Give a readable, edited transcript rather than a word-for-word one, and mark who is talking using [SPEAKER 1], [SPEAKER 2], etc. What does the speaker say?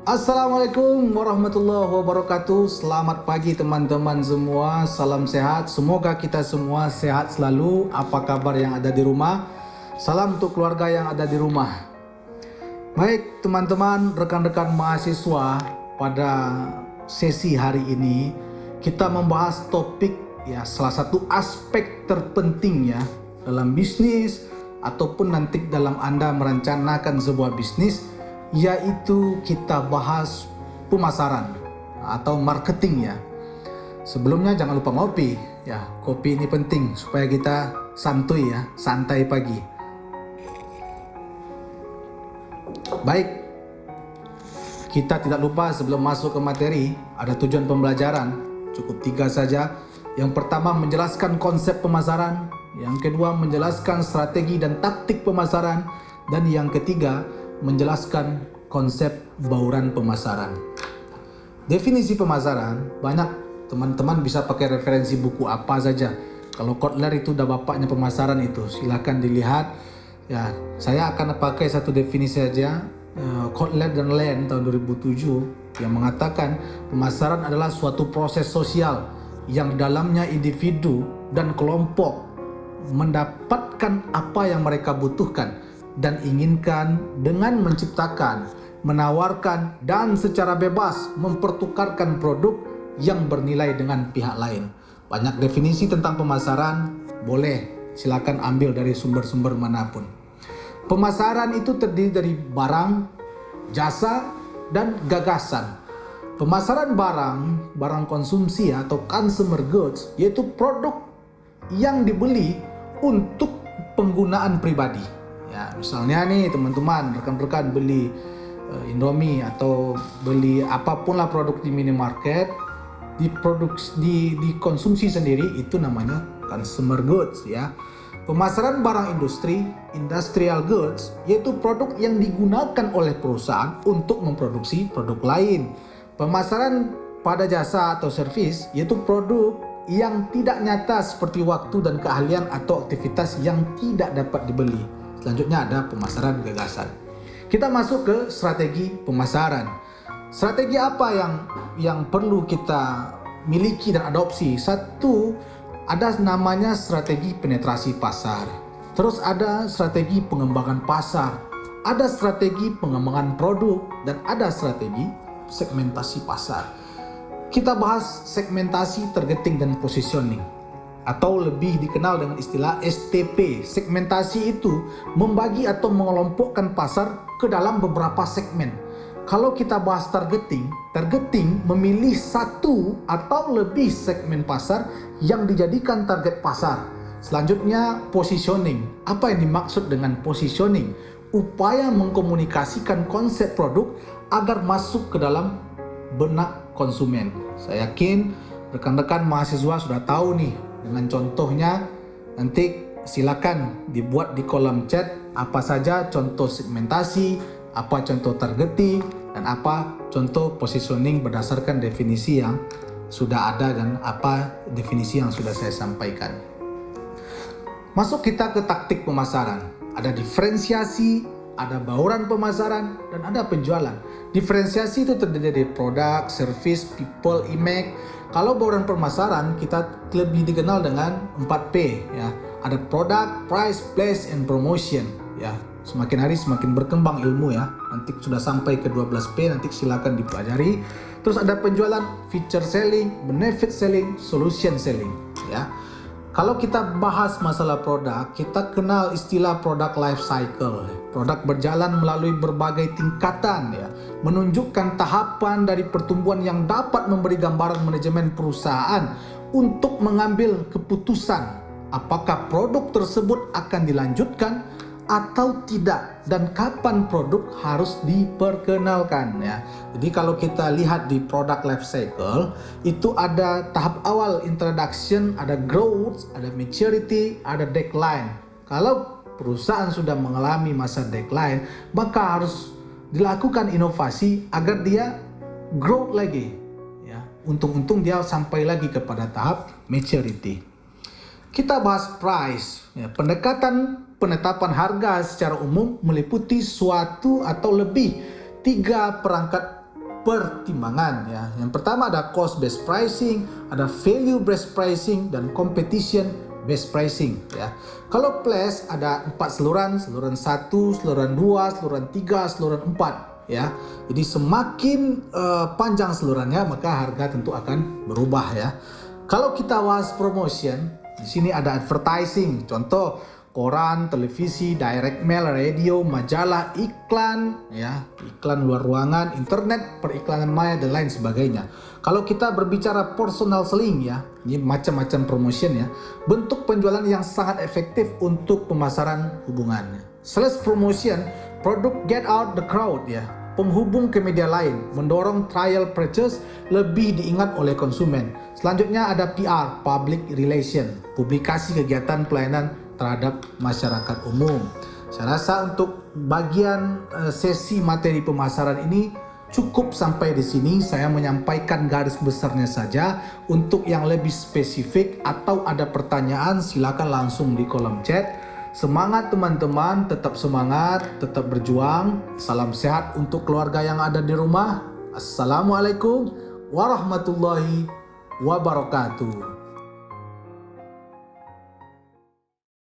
[SPEAKER 1] Assalamualaikum warahmatullahi wabarakatuh. Selamat pagi teman-teman semua. Salam sehat. Semoga kita semua sehat selalu. Apa kabar yang ada di rumah? Salam untuk keluarga yang ada di rumah. Baik teman-teman, rekan-rekan mahasiswa, pada sesi hari ini kita membahas topik salah satu aspek terpenting dalam bisnis ataupun nanti dalam Anda merencanakan sebuah bisnis, yaitu kita bahas pemasaran atau marketing . Sebelumnya jangan lupa ngopi kopi ini penting supaya kita santai pagi. Baik, kita tidak lupa sebelum masuk ke materi, ada tujuan pembelajaran, cukup 3 saja. Yang pertama menjelaskan konsep pemasaran, yang kedua menjelaskan strategi dan taktik pemasaran, dan yang ketiga menjelaskan konsep bauran pemasaran. Definisi pemasaran, banyak teman-teman bisa pakai referensi buku apa saja. Kalau Kotler itu udah bapaknya pemasaran itu, silakan dilihat. Saya akan pakai satu definisi saja, Kotler dan Land tahun 2007, yang mengatakan pemasaran adalah suatu proses sosial yang dalamnya individu dan kelompok mendapatkan apa yang mereka butuhkan dan inginkan dengan menciptakan, menawarkan, dan secara bebas mempertukarkan produk yang bernilai dengan pihak lain. Banyak definisi tentang pemasaran, boleh silakan ambil dari sumber-sumber manapun. Pemasaran itu terdiri dari barang, jasa, dan gagasan. Pemasaran barang konsumsi atau consumer goods, yaitu produk yang dibeli untuk penggunaan pribadi. Misalnya nih teman-teman, rekan-rekan beli Indomie atau beli apapun lah produk di minimarket, dikonsumsi sendiri, itu namanya consumer goods . Pemasaran barang industri, industrial goods, yaitu produk yang digunakan oleh perusahaan untuk memproduksi produk lain. Pemasaran pada jasa atau servis, yaitu produk yang tidak nyata seperti waktu dan keahlian atau aktivitas yang tidak dapat dibeli. Selanjutnya ada pemasaran gagasan. Kita masuk ke strategi pemasaran. Strategi apa yang perlu kita miliki dan adopsi? Satu, ada namanya strategi penetrasi pasar. Terus ada strategi pengembangan pasar. Ada strategi pengembangan produk dan ada strategi segmentasi pasar. Kita bahas segmentasi, targeting, dan positioning, atau lebih dikenal dengan istilah STP. Segmentasi itu membagi atau mengelompokkan pasar ke dalam beberapa segmen. Kalau kita bahas targeting memilih satu atau lebih segmen pasar yang dijadikan target pasar. Selanjutnya positioning. Apa yang dimaksud dengan positioning? Upaya mengkomunikasikan konsep produk agar masuk ke dalam benak konsumen. Saya yakin rekan-rekan mahasiswa sudah tahu nih. Dengan contohnya, nanti silakan dibuat di kolom chat apa saja contoh segmentasi, apa contoh targeting, dan apa contoh positioning berdasarkan definisi yang sudah ada dan apa definisi yang sudah saya sampaikan. Masuk kita ke taktik pemasaran. Ada diferensiasi, ada bauran pemasaran, dan ada penjualan. Diferensiasi itu terdiri dari produk, service, people, image. Kalau bauran pemasaran kita lebih dikenal dengan 4P . Ada product, price, place, and promotion . Semakin hari semakin berkembang ilmu . Nanti sudah sampai ke 12P, nanti silakan dipelajari. Terus ada penjualan, feature selling, benefit selling, solution selling . Kalau kita bahas masalah produk, kita kenal istilah product life cycle. Produk berjalan melalui berbagai tingkatan menunjukkan tahapan dari pertumbuhan yang dapat memberi gambaran manajemen perusahaan untuk mengambil keputusan apakah produk tersebut akan dilanjutkan atau tidak dan kapan produk harus diperkenalkan . Jadi kalau kita lihat di product life cycle, itu ada tahap awal introduction, ada growth, ada maturity, ada decline. Kalau perusahaan sudah mengalami masa decline, maka harus dilakukan inovasi agar dia grow lagi . Untung-untung dia sampai lagi kepada tahap maturity. Kita bahas price. Pendekatan penetapan harga secara umum meliputi suatu atau lebih 3 perangkat pertimbangan ya. Yang pertama ada cost based pricing, ada value based pricing, dan competition based pricing ya. Kalau place ada 4 seluruhan 1, seluruhan 2, seluruhan 3, seluruhan 4 ya. Jadi semakin panjang seluruhannya maka harga tentu akan berubah ya. Kalau kita bahas promotion, di sini ada advertising, contoh koran, televisi, direct mail, radio, majalah, iklan, ya, iklan luar ruangan, internet, periklanan maya dan lain sebagainya. Kalau kita berbicara personal selling ya, ini macam-macam promotion ya, bentuk penjualan yang sangat efektif untuk pemasaran hubungan. Sales promotion, produk get out the crowd ya, penghubung ke media lain, mendorong trial purchase lebih diingat oleh konsumen. Selanjutnya ada PR, public relation, publikasi kegiatan pelayanan terhadap masyarakat umum. Saya rasa untuk bagian sesi materi pemasaran ini cukup sampai di sini. Saya menyampaikan garis besarnya saja. Untuk yang lebih spesifik atau ada pertanyaan silakan langsung di kolom chat. Semangat teman-teman, tetap semangat, tetap berjuang. Salam sehat untuk keluarga yang ada di rumah. Assalamualaikum warahmatullahi wabarakatuh.